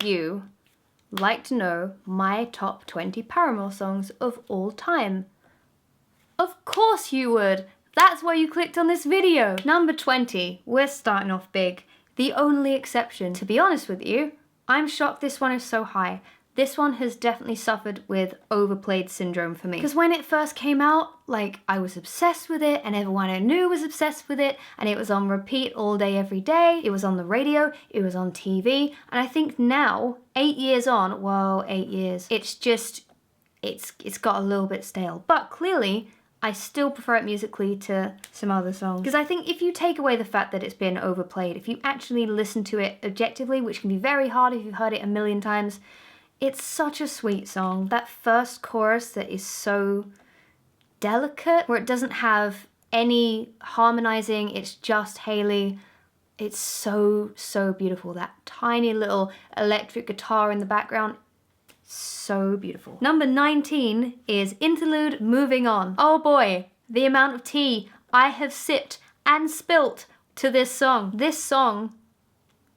you like to know my top 20 Paramore songs of all time? Of course you would! That's why you clicked on this video! Number 20, we're starting off big. The only exception. To be honest with you, I'm shocked this one is so high. This one has definitely suffered with overplayed syndrome for me. Because when it first came out, like, I was obsessed with it and everyone I knew was obsessed with it and it was on repeat all day, every day. It was on the radio, it was on TV. And I think now, 8 years on, well, 8 years, it's just, it's got a little bit stale. But clearly, I still prefer it musically to some other songs. Because I think if you take away the fact that it's been overplayed, if you actually listen to it objectively, which can be very hard if you've heard it a million times, it's such a sweet song. That first chorus that is so delicate, where it doesn't have any harmonizing, it's just Hayley. It's so, so beautiful. That tiny little electric guitar in the background, so beautiful. Number 19 is Interlude, Moving On. Oh boy, the amount of tea I have sipped and spilt to this song. This song,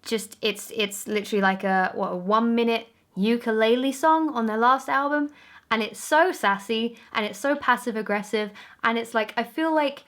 just, it's literally like a 1 minute ukulele song on their last album, and it's so sassy and it's so passive aggressive, and it's like, I feel like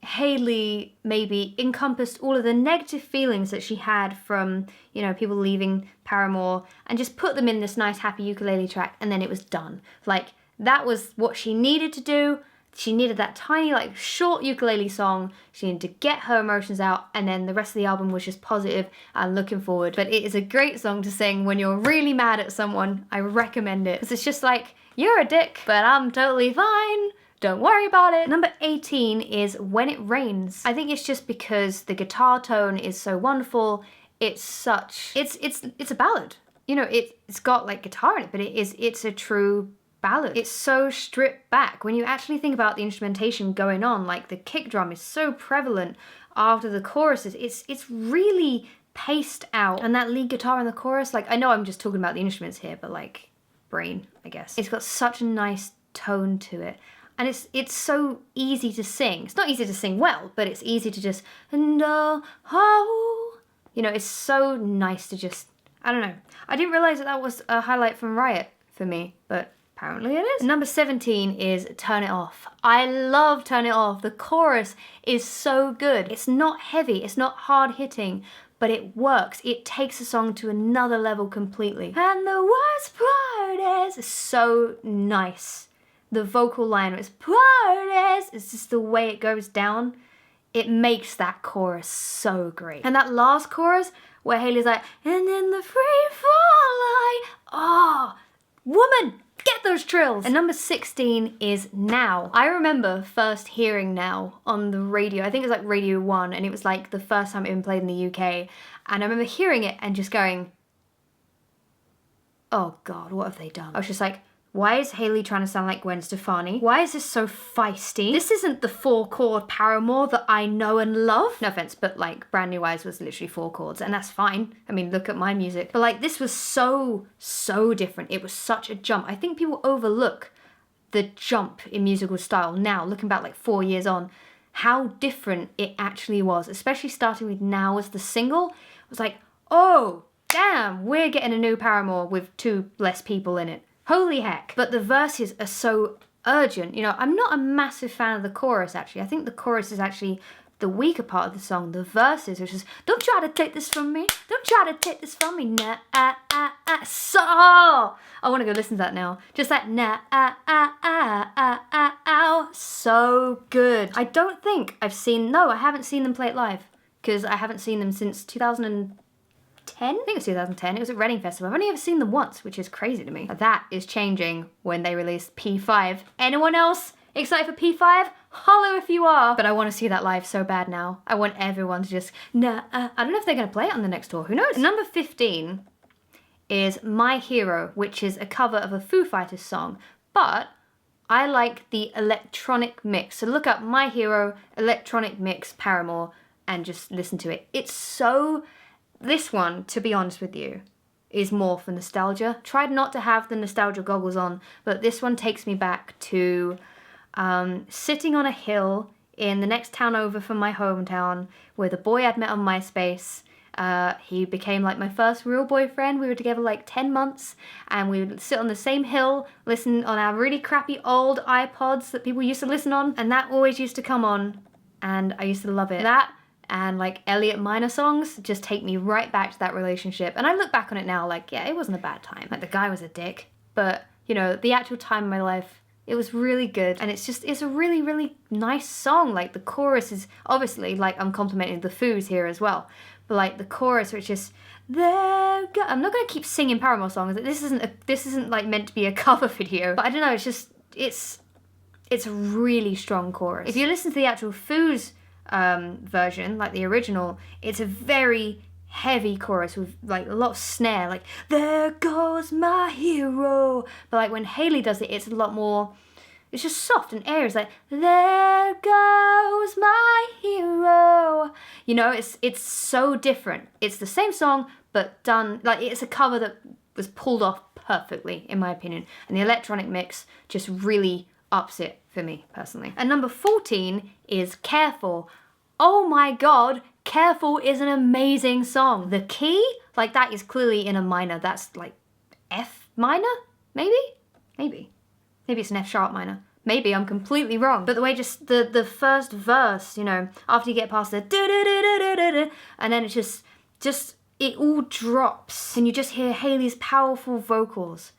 Hayley maybe encompassed all of the negative feelings that she had from, you know, people leaving Paramore and just put them in this nice happy ukulele track, and then it was done. Like, that was what she needed to do. She needed that tiny, like, short ukulele song. She needed to get her emotions out, and then the rest of the album was just positive and looking forward. But it is a great song to sing when you're really mad at someone. I recommend it. Because it's just like, you're a dick, but I'm totally fine. Don't worry about it. Number 18 is When It Rains. I think it's just because the guitar tone is so wonderful. It's such, it's a ballad. You know, it's got like guitar in it, but it's a true ballad. It's so stripped back. When you actually think about the instrumentation going on, like the kick drum is so prevalent after the choruses. It's really paced out. And that lead guitar in the chorus, like, I know I'm just talking about the instruments here, but like, brain, I guess. It's got such a nice tone to it. And it's so easy to sing. It's not easy to sing well, but it's easy to just, and oh, you know, it's so nice to just, I don't know. I didn't realize that was a highlight from Riot for me, but apparently it is. Number 17 is Turn It Off. I love Turn It Off. The chorus is so good. It's not heavy, it's not hard hitting, but it works. It takes the song to another level completely. And the worst part is so nice. The vocal line is parties. It's just the way it goes down. It makes that chorus so great. And that last chorus where Hayley's like, and in the free fall light, oh, woman, get those trills. And number 16 is Now. I remember first hearing Now on the radio. I think it was like Radio 1, and it was like the first time it had been played in the UK. And I remember hearing it and just going, oh God, what have they done? I was just like, why is Hayley trying to sound like Gwen Stefani? Why is this so feisty? This isn't the 4-chord Paramore that I know and love. No offense, but like Brand New Eyes was literally 4 chords, and that's fine. I mean, look at my music. But like, this was so, so different. It was such a jump. I think people overlook the jump in musical style now, looking back like 4 years on, how different it actually was, especially starting with Now as the single. It was like, oh, damn, we're getting a new Paramore with 2 less people in it. Holy heck. But the verses are so urgent. You know, I'm not a massive fan of the chorus, actually. I think the chorus is actually the weaker part of the song. The verses, which is, don't try to take this from me. Don't try to take this from me. Nah, so, I want to go listen to that now. Just that, nah, so good. I don't think I've seen, no, I haven't seen them play it live. Because I haven't seen them since 2010? I think it was 2010. It was at Reading Festival. I've only ever seen them once, which is crazy to me. That is changing when they release P5. Anyone else excited for P5? Hollow if you are. But I want to see that live so bad now. I want everyone to just, nah, I don't know if they're going to play it on the next tour. Who knows? Number 15 is My Hero, which is a cover of a Foo Fighters song. But I like the electronic mix. So look up My Hero, electronic mix, Paramore, and just listen to it. It's so... This one, to be honest with you, is more for nostalgia. Tried not to have the nostalgia goggles on, but this one takes me back to sitting on a hill in the next town over from my hometown with a boy I'd met on MySpace, He became like my first real boyfriend. We were together like 10 months and we would sit on the same hill, listen on our really crappy old iPods that people used to listen on, and that always used to come on and I used to love it. That and like Elliot Minor songs just take me right back to that relationship. And I look back on it now like, yeah, it wasn't a bad time. Like the guy was a dick, but you know, the actual time in my life, it was really good. And it's a really, really nice song. Like the chorus is obviously, like I'm complimenting the Foos here as well, but like the chorus, which is I'm not gonna keep singing Paramore songs. This isn't like meant to be a cover video, but I don't know, it's a really strong chorus. If you listen to the actual Foos version, like the original, it's a very heavy chorus with like a lot of snare, like there goes my hero. But like when Hayley does it, it's a lot more, it's just soft and airy. It's like there goes my hero. You know, it's so different. It's the same song but done like it's a cover that was pulled off perfectly in my opinion, and the electronic mix just really ups it for me personally. And number 14 is Careful. Oh my god, Careful is an amazing song. The key, like that is clearly in a minor. That's like F minor, maybe? Maybe it's an F sharp minor. Maybe I'm completely wrong. But the way just the first verse, you know, after you get past the da-da-da-da-da-da, and then it's just it all drops and you just hear Hayley's powerful vocals.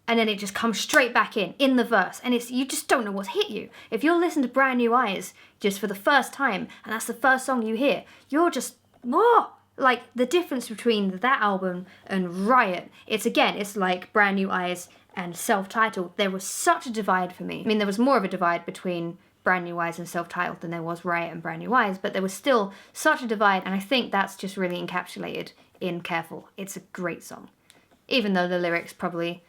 And then it just comes straight back in the verse, and you just don't know what's hit you. If you're listening to Brand New Eyes just for the first time, and that's the first song you hear, you're just, whoa! Like, the difference between that album and Riot, it's like Brand New Eyes and Self-Titled. There was such a divide for me. I mean, there was more of a divide between Brand New Eyes and Self-Titled than there was Riot and Brand New Eyes, but there was still such a divide, and I think that's just really encapsulated in Careful. It's a great song. Even though the lyrics probably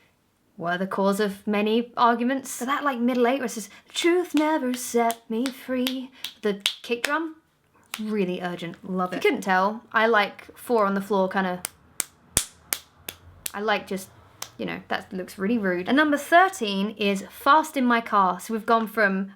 were the cause of many arguments. But that like middle eight where it says, truth never set me free. The kick drum, really urgent, love it. If you couldn't tell, I like 4 on the floor kind of, I like just, you know, that looks really rude. And number 13 is Fast in My Car. So we've gone from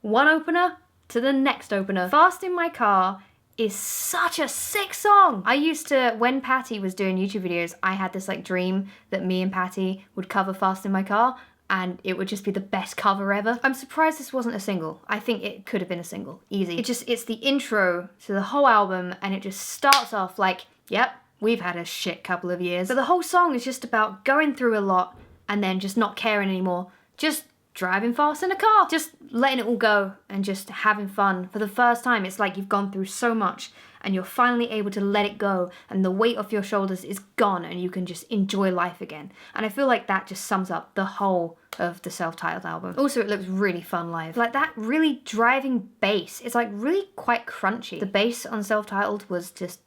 one opener to the next opener. Fast in My Car is such a sick song. I used to, when Patty was doing YouTube videos, I had this like dream that me and Patty would cover Fast in My Car and it would just be the best cover ever. I'm surprised this wasn't a single. I think it could have been a single, easy. It's the intro to the whole album and it just starts off like, yep, we've had a shit couple of years. But the whole song is just about going through a lot and then just not caring anymore. Just driving fast in a car, just letting it all go and just having fun. For the first time, it's like you've gone through so much and you're finally able to let it go and the weight off your shoulders is gone and you can just enjoy life again. And I feel like that just sums up the whole of the self-titled album. Also, it looks really fun live. Like that really driving bass, it's like really quite crunchy. The bass on self-titled was just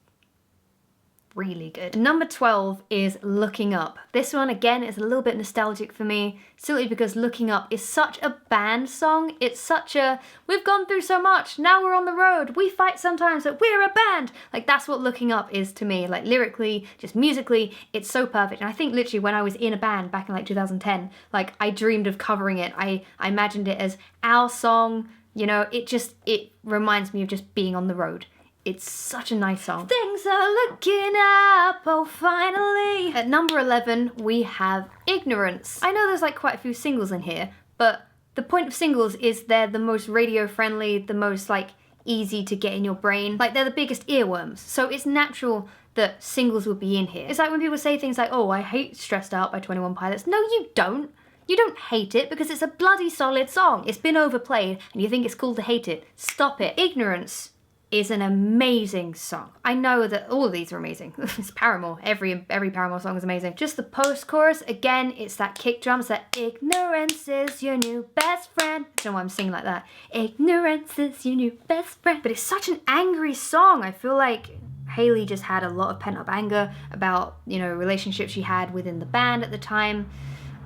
really good. Number 12 is Looking Up. This one again is a little bit nostalgic for me, simply because Looking Up is such a band song. It's such a, we've gone through so much, now we're on the road, we fight sometimes, but we're a band. Like that's what Looking Up is to me. Like lyrically, just musically, it's so perfect. And I think literally when I was in a band back in like 2010, like I dreamed of covering it. I imagined it as our song, you know, it reminds me of just being on the road. It's such a nice song. Things are looking up, oh finally. At number 11, we have Ignorance. I know there's like quite a few singles in here, but the point of singles is they're the most radio friendly, the most like easy to get in your brain. Like they're the biggest earworms. So it's natural that singles would be in here. It's like when people say things like, oh, I hate Stressed Out by 21 Pilots. No, you don't. You don't hate it because it's a bloody solid song. It's been overplayed and you think it's cool to hate it. Stop it. Ignorance is an amazing song. I know that all of these are amazing. It's Paramore. Every Paramore song is amazing. Just the post-chorus, again, it's that kick drum. It's that ignorance is your new best friend. I don't know why I'm singing like that. Ignorance is your new best friend. But it's such an angry song. I feel like Hayley just had a lot of pent-up anger about, you know, relationships she had within the band at the time.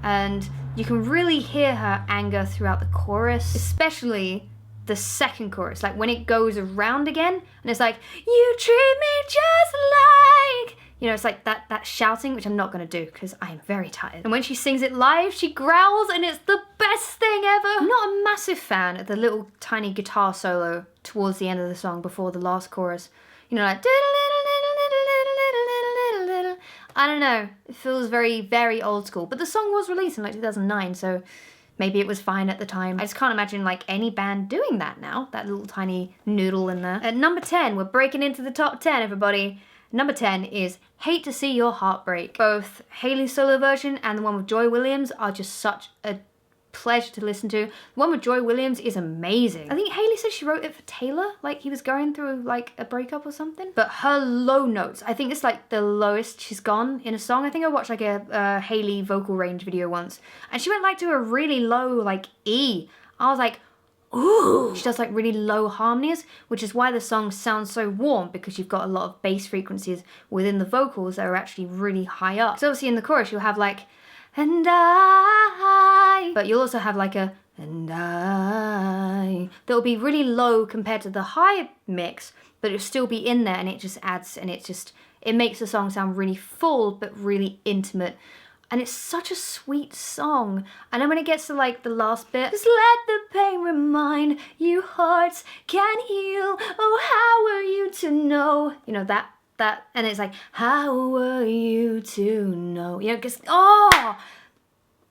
And you can really hear her anger throughout the chorus, especially the second chorus, like when it goes around again and it's like, you treat me just like, you know, it's like that shouting, which I'm not gonna do because I am very tired. And when she sings it live, she growls and it's the best thing ever. I'm not a massive fan of the little tiny guitar solo towards the end of the song before the last chorus, you know, like I don't know, it feels very, very old school. But the song was released in like 2009, so maybe it was fine at the time. I just can't imagine like any band doing that now, that little tiny noodle in there. At number 10, we're breaking into the top 10, everybody. Number 10 is Hate to See Your Heart Break. Both Hayley's solo version and the one with Joy Williams are just such a pleasure to listen to. The one with Joy Williams is amazing. I think Hayley said she wrote it for Taylor, like he was going through like a breakup or something. But her low notes, I think it's like the lowest she's gone in a song. I think I watched like a Hayley vocal range video once, and she went like to a really low like E. I was like, ooh. She does like really low harmonies, which is why the song sounds so warm, because you've got a lot of bass frequencies within the vocals that are actually really high up. So obviously in the chorus you'll have like, and I, but you'll also have like a, and I, that'll be really low compared to the high mix, but it'll still be in there, and it just adds, and it makes the song sound really full, but really intimate. And it's such a sweet song. And then when it gets to like the last bit, just let the pain remind you hearts can heal. Oh, how were you to know? You know, that, and it's like, how were you to know? You know, because, oh,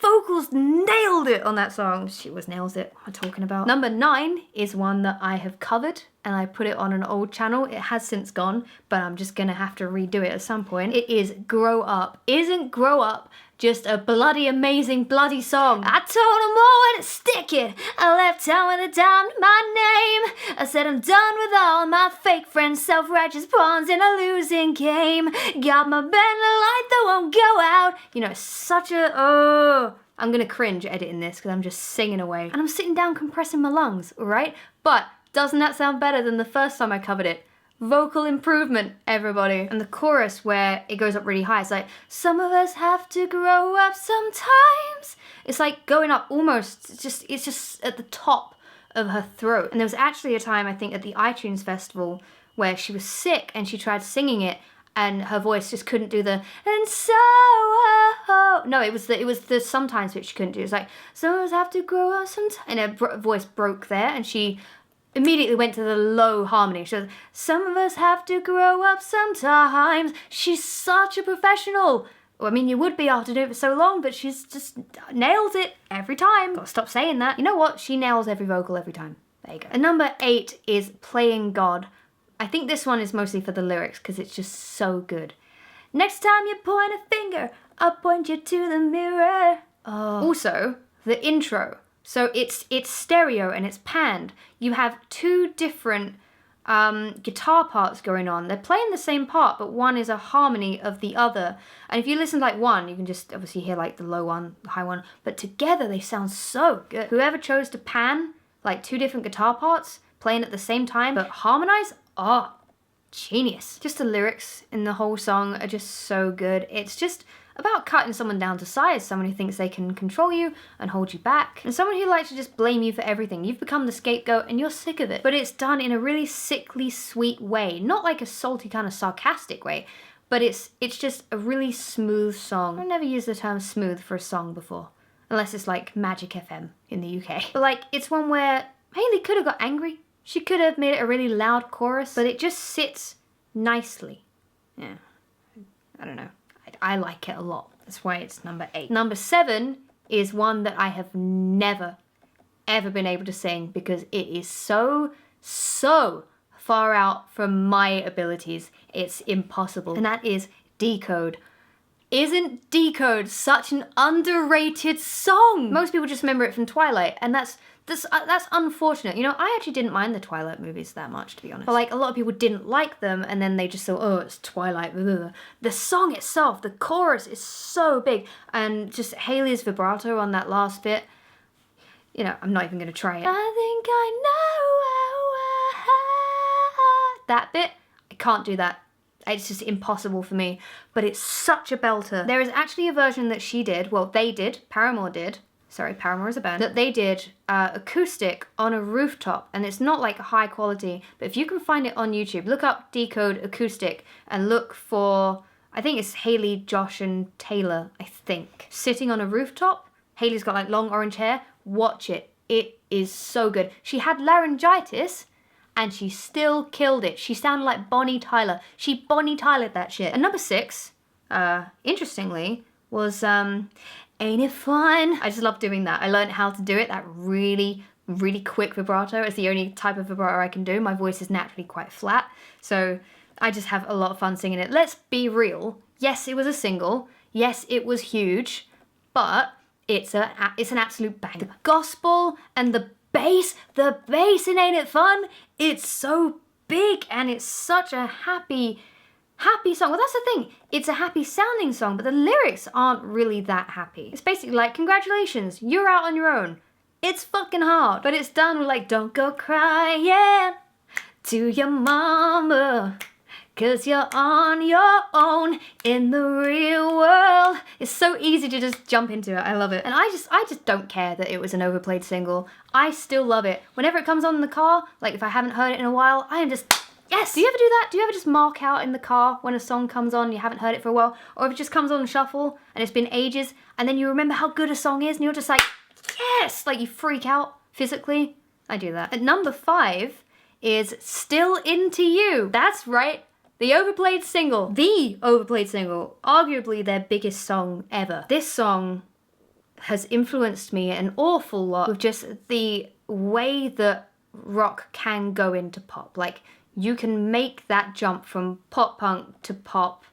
vocals nailed it on that song. She was nails it. What am I talking about? Number 9 is one that I have covered, and I put it on an old channel. It has since gone, but I'm just gonna have to redo it at some point. It is Grow Up. Isn't Grow Up just a bloody amazing bloody song? I told them all where to stick it. I left town when they downed my name. I said I'm done with all my fake friends, self-righteous pawns in a losing game. Got my band light that won't go out. You know, such a, oh. I'm gonna cringe editing this because I'm just singing away. And I'm sitting down compressing my lungs, all right? But doesn't that sound better than the first time I covered it? Vocal improvement, everybody. And the chorus where it goes up really high, it's like, some of us have to grow up sometimes. It's like going up almost, it's just at the top of her throat. And there was actually a time, I think, at the iTunes festival where she was sick and she tried singing it, and her voice just couldn't do the, and so, no, it was the sometimes bit she couldn't do. It's like, some of us have to grow up sometimes. And her voice broke there, and she immediately went to the low harmony. She goes, some of us have to grow up sometimes. She's such a professional. Well, I mean, you would be after doing it for so long, but she's just nails it every time. Gotta stop saying that. You know what? She nails every vocal every time. There you go. And number 8 is Playing God. I think this one is mostly for the lyrics because it's just so good. Next time you point a finger, I'll point you to the mirror. Oh. Also, the intro. So it's stereo and it's panned. You have 2 different guitar parts going on. They're playing the same part, but one is a harmony of the other. And if you listen to like one, you can just obviously hear like the low one, the high one, but together they sound so good. Whoever chose to pan like 2 different guitar parts playing at the same time, but harmonize, oh, genius. Just the lyrics in the whole song are just so good. It's just about cutting someone down to size, someone who thinks they can control you and hold you back, and someone who likes to just blame you for everything. You've become the scapegoat and you're sick of it. But it's done in a really sickly sweet way, not like a salty kind of sarcastic way, but it's just a really smooth song. I've never used the term smooth for a song before, unless it's like Magic FM in the UK. But like, it's one where Hayley could have got angry. She could have made it a really loud chorus, but it just sits nicely. Yeah, I don't know. I like it a lot. That's why it's number 8. Number 7 is one that I have never, ever been able to sing because it is so far out from my abilities. It's impossible. And that is Decode. Isn't Decode such an underrated song? Most people just remember it from Twilight, and that's unfortunate. You know, I actually didn't mind the Twilight movies that much, to be honest. But like, a lot of people didn't like them, and then they just thought, oh, it's Twilight. Blah, blah, blah. The song itself, the chorus is so big, and just Hayley's vibrato on that last bit. You know, I'm not even gonna try it. I think I know that bit. I can't do that. It's just impossible for me. But it's such a belter. There is actually a version that she did. Well, they did. Paramore did. Sorry, Paramore is a band, that they did acoustic on a rooftop, and it's not like high quality, but if you can find it on YouTube, look up Decode acoustic and look for, I think it's Hayley, Josh, and Taylor, I think, sitting on a rooftop. Hayley's got like long orange hair. Watch it. It is so good. She had laryngitis, and she still killed it. She sounded like Bonnie Tyler. She Bonnie Tylered that shit. And number 6, interestingly, was Ain't It Fun? I just love doing that. I learned how to do it, that really quick vibrato. It's the only type of vibrato I can do. My voice is naturally quite flat, so I just have a lot of fun singing it. Let's be real. Yes, it was a single. Yes, it was huge, but it's an absolute banger. The gospel and the bass in Ain't It Fun, it's so big and it's such a happy song. Well, that's the thing. It's a happy sounding song, but the lyrics aren't really that happy. It's basically like, congratulations, you're out on your own. It's fucking hard, but it's done with like, don't go crying to your mama, 'cause you're on your own in the real world. It's so easy to just jump into it. I love it. And I just don't care that it was an overplayed single. I still love it. Whenever it comes on in the car, like if I haven't heard it in a while, I am just, yes! Do you ever do that? Do you ever just mark out in the car when a song comes on and you haven't heard it for a while? Or if it just comes on shuffle and it's been ages and then you remember how good a song is and you're just like, yes! Like you freak out physically. I do that. At number 5 is Still Into You. That's right. The overplayed single. The overplayed single. Arguably their biggest song ever. This song has influenced me an awful lot with just the way that rock can go into pop. Like, you can make that jump from pop punk to pop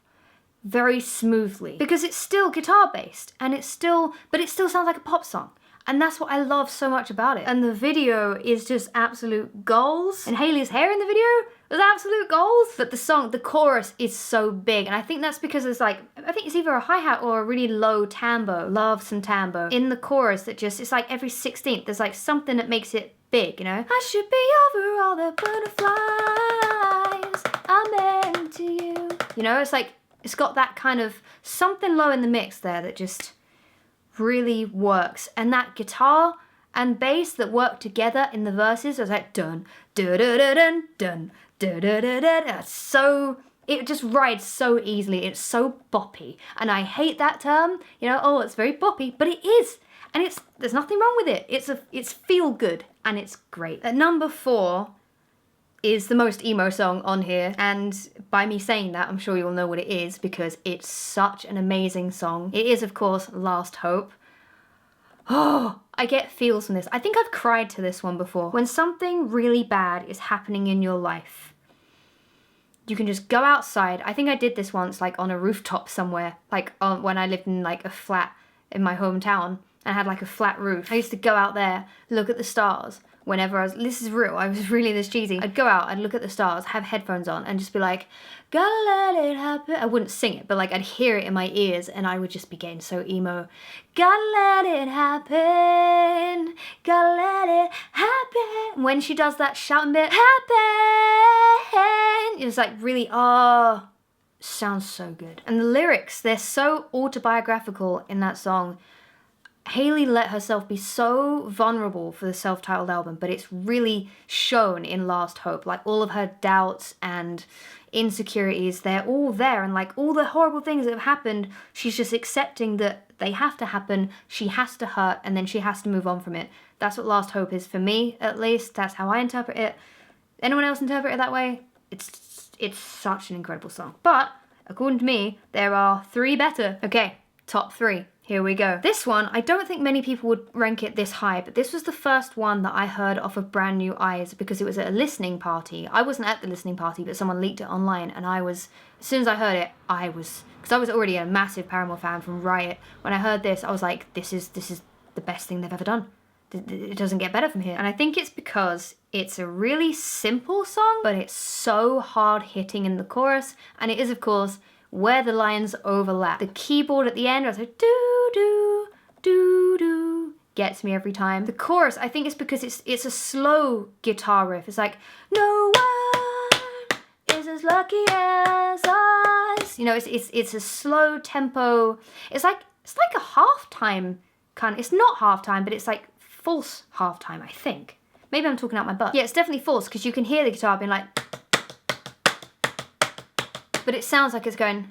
very smoothly because it's still guitar based and but it still sounds like a pop song. And that's what I love so much about it. And the video is just absolute goals. And Hayley's hair in the video was absolute goals. But the chorus is so big. And I think that's because it's like, I think it's either a hi-hat or a really low tambo. Love some tambo. In the chorus that just, it's like every 16th, there's like something that makes it big, you know? I should be over all the butterflies I meant to you. You know, it's like, it's got that kind of something low in the mix there that just really works. And that guitar and bass that work together in the verses is like dun dun dun dun dun dun dun dun dun. So it just rides so easily. It's so boppy, and I hate that term. You know, oh, it's very boppy, but it is, and there's nothing wrong with it. It's feel good and it's great. At number 4 is the most emo song on here, and by me saying that, I'm sure you'll know what it is because it's such an amazing song. It is, of course, Last Hope. Oh, I get feels from this. I think I've cried to this one before. When something really bad is happening in your life, you can just go outside. I think I did this once, like on a rooftop somewhere, like when I lived in like a flat in my hometown and had like a flat roof. I used to go out there, look at the stars. Whenever this is real, I was really this cheesy. I'd go out, I'd look at the stars, have headphones on, and just be like, gotta let it happen. I wouldn't sing it, but like I'd hear it in my ears, and I would just be getting so emo. Gotta let it happen, gotta let it happen. When she does that shouting bit, happen, it was like really, oh, sounds so good. And the lyrics, they're so autobiographical in that song. Hayley let herself be so vulnerable for the self-titled album, but it's really shown in Last Hope. Like all of her doubts and insecurities, they're all there, and like all the horrible things that have happened, she's just accepting that they have to happen, she has to hurt, and then she has to move on from it. That's what Last Hope is for me, at least. That's how I interpret it. Anyone else interpret it that way? It's such an incredible song. But according to me, there are 3 better. Okay, top 3. Here we go. This one, I don't think many people would rank it this high, but this was the first one that I heard off of Brand New Eyes because it was at a listening party. I wasn't at the listening party, but someone leaked it online, and as soon as I heard it, because I was already a massive Paramore fan from Riot. When I heard this, I was like, this is the best thing they've ever done. It doesn't get better from here. And I think it's because it's a really simple song, but it's so hard hitting in the chorus, and it is, of course, where the lines overlap. The keyboard at the end, I was like, doo-doo, doo-doo, gets me every time. The chorus, I think it's because it's a slow guitar riff. It's like, no one is as lucky as us. You know, it's a slow tempo. It's like a halftime kind of, it's not halftime, but it's like false halftime, I think. Maybe I'm talking out my butt. Yeah, it's definitely false because you can hear the guitar being like, but it sounds like it's going,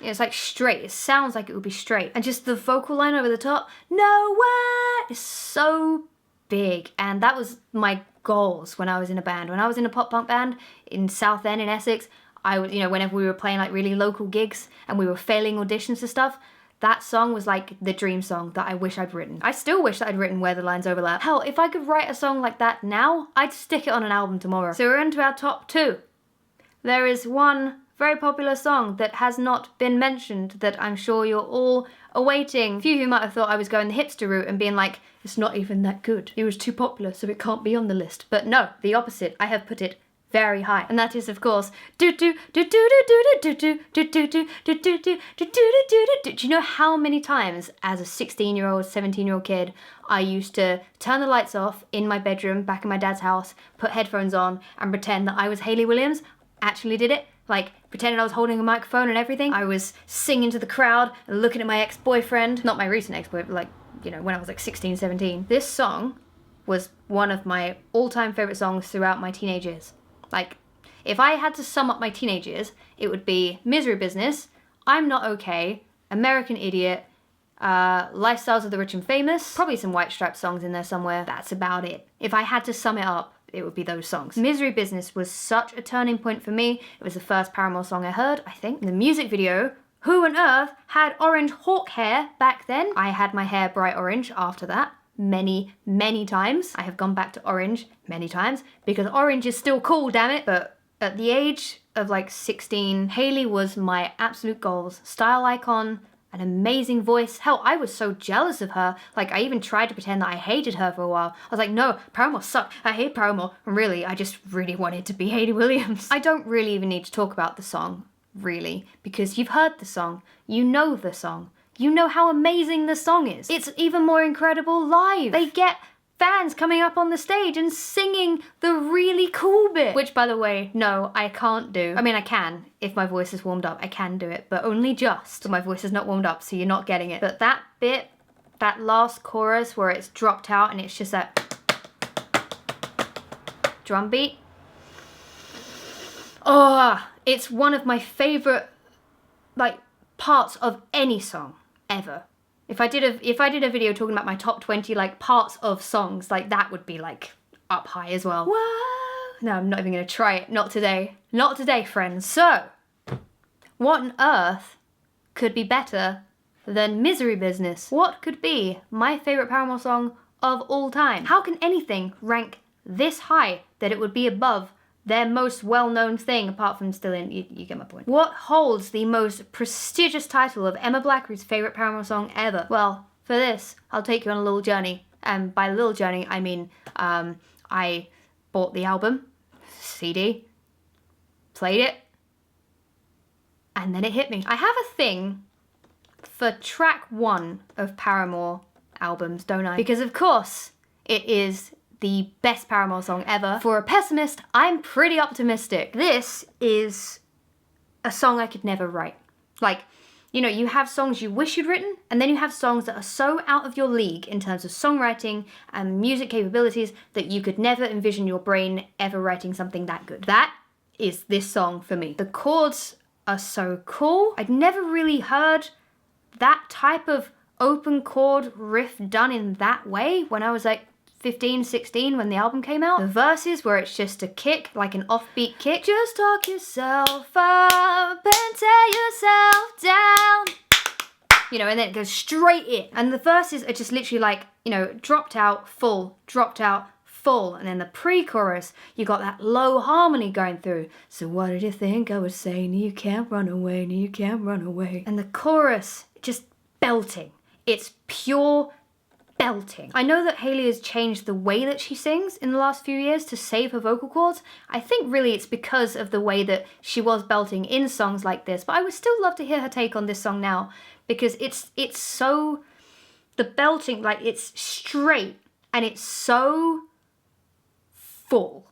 it's like straight. It sounds like it would be straight. And just the vocal line over the top, nowhere, is so big. And that was my goals when I was in a band. When I was in a pop punk band in Southend in Essex, I would, you know, whenever we were playing like really local gigs and we were failing auditions and stuff, that song was like the dream song that I wish I'd written. I still wish that I'd written Where the Lines Overlap. Hell, if I could write a song like that now, I'd stick it on an album tomorrow. So we're into our top 2. There is one very popular song that has not been mentioned that I'm sure you're all awaiting. A few of you might have thought I was going the hipster route and being like, it's not even that good. It was too popular, so it can't be on the list. But no, the opposite. I have put it very high, and that is of course do do do do do do do do do do do do do do do do. Do you know how many times as a 16-year-old, 17-year-old kid I used to turn the lights off in my bedroom back in my dad's house, put headphones on and pretend that I was Hayley Williams? Actually did it, like pretended I was holding a microphone and everything. I was singing to the crowd and looking at my ex-boyfriend, not my recent ex-boyfriend, but like, you know, when I was like 16, 17. This song was one of my all-time favorite songs throughout my teenage years. Like, if I had to sum up my teenage years, it would be Misery Business, I'm Not Okay, American Idiot, Lifestyles of the Rich and Famous, probably some White Stripes songs in there somewhere. That's about it. If I had to sum it up, it would be those songs. Misery Business was such a turning point for me. It was the first Paramore song I heard, I think. The music video, who on earth had orange hawk hair back then? I had my hair bright orange after that. Many, many times. I have gone back to orange many times because orange is still cool, damn it. But at the age of like 16, Hayley was my absolute goals. Style icon, an amazing voice. Hell, I was so jealous of her. Like, I even tried to pretend that I hated her for a while. I was like, no, Paramore suck. I hate Paramore. And really, I just really wanted to be Hayley Williams. I don't really even need to talk about the song, really, because you've heard the song. You know the song. You know how amazing the song is. It's even more incredible live. They get fans coming up on the stage and singing the really cool bit. Which, by the way, no, I can't do. I mean, I can. If my voice is warmed up, I can do it. But only just. So my voice is not warmed up, so you're not getting it. But that bit, that last chorus where it's dropped out and it's just that drum beat. Oh, it's one of my favorite, like, parts of any song. Ever. If I did a video talking about my top 20 like parts of songs, like that would be like up high as well. Whoa. No, I'm not even gonna try it. Not today. Not today, friends. So, what on earth could be better than Misery Business? What could be my favorite Paramore song of all time? How can anything rank this high that it would be above their most well-known thing, apart from still in, you get my point. What holds the most prestigious title of Emma Blackery's favourite Paramore song ever? Well, for this, I'll take you on a little journey. And by little journey, I mean, I bought the album, CD, played it, and then it hit me. I have a thing for track 1 of Paramore albums, don't I? Because of course, it is the best Paramore song ever. For a pessimist, I'm pretty optimistic. This is a song I could never write. Like, you know, you have songs you wish you'd written, and then you have songs that are so out of your league in terms of songwriting and music capabilities that you could never envision your brain ever writing something that good. That is this song for me. The chords are so cool. I'd never really heard that type of open chord riff done in that way when I was like 15, 16 when the album came out. The verses where it's just a kick, like an offbeat kick. Just talk yourself up and tear yourself down. You know, and then it goes straight in. And the verses are just literally like, you know, dropped out, full, dropped out, full. And then the pre-chorus, you got that low harmony going through. So what did you think I was saying? You can't run away, you can't run away. And the chorus, just belting. It's pure belting. I know that Hayley has changed the way that she sings in the last few years to save her vocal cords. I think really it's because of the way that she was belting in songs like this, but I would still love to hear her take on this song now because it's so, the belting, like it's straight and it's so full.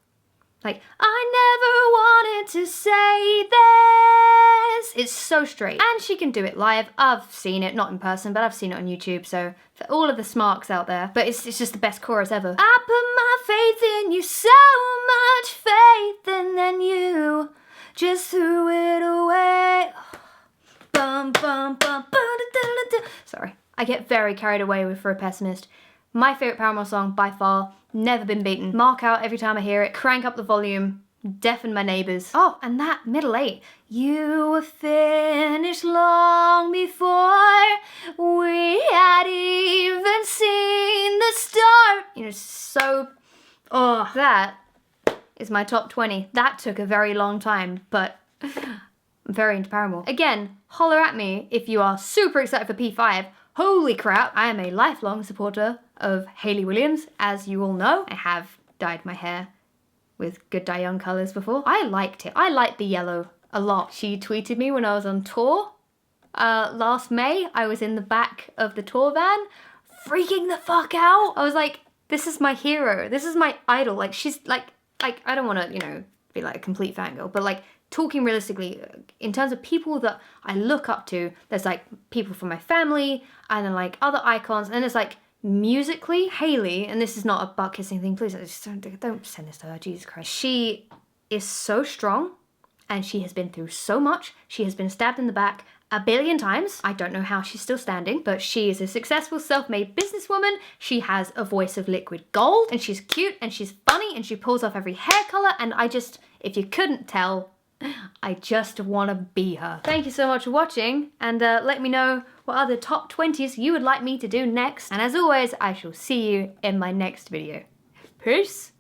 Like, I never wanted to say this. It's so straight. And she can do it live. I've seen it, not in person, but I've seen it on YouTube. So for all of the smarks out there. But it's just the best chorus ever. I put my faith in you, so much faith, and then you just threw it away. Bum, bum, bum, sorry. I get very carried away with For a Pessimist. My favourite Paramore song by far, never been beaten. Mark out every time I hear it, crank up the volume, deafen my neighbours. Oh, and that middle 8. You were finished long before we had even seen the start. You know, so, oh, that is my top 20. That took a very long time, but I'm very into Paramore. Again, holler at me if you are super excited for P5. Holy crap, I am a lifelong supporter of Hayley Williams, as you all know. I have dyed my hair with Good Die Young colours before. I liked it. I liked the yellow a lot. She tweeted me when I was on tour last May. I was in the back of the tour van, freaking the fuck out. I was like, this is my hero. This is my idol. Like, she's like, I don't want to, you know, be like a complete fangirl, but like, talking realistically, in terms of people that I look up to, there's like people from my family, and then like other icons, and then there's like musically, Hayley, and this is not a butt kissing thing, please just don't send this to her, Jesus Christ. She is so strong, and she has been through so much. She has been stabbed in the back a billion times. I don't know how she's still standing, but she is a successful self-made businesswoman. She has a voice of liquid gold, and she's cute, and she's funny, and she pulls off every hair color, and I just, if you couldn't tell, I just want to be her. Thank you so much for watching, and let me know what other top 20s you would like me to do next. And as always, I shall see you in my next video. Peace!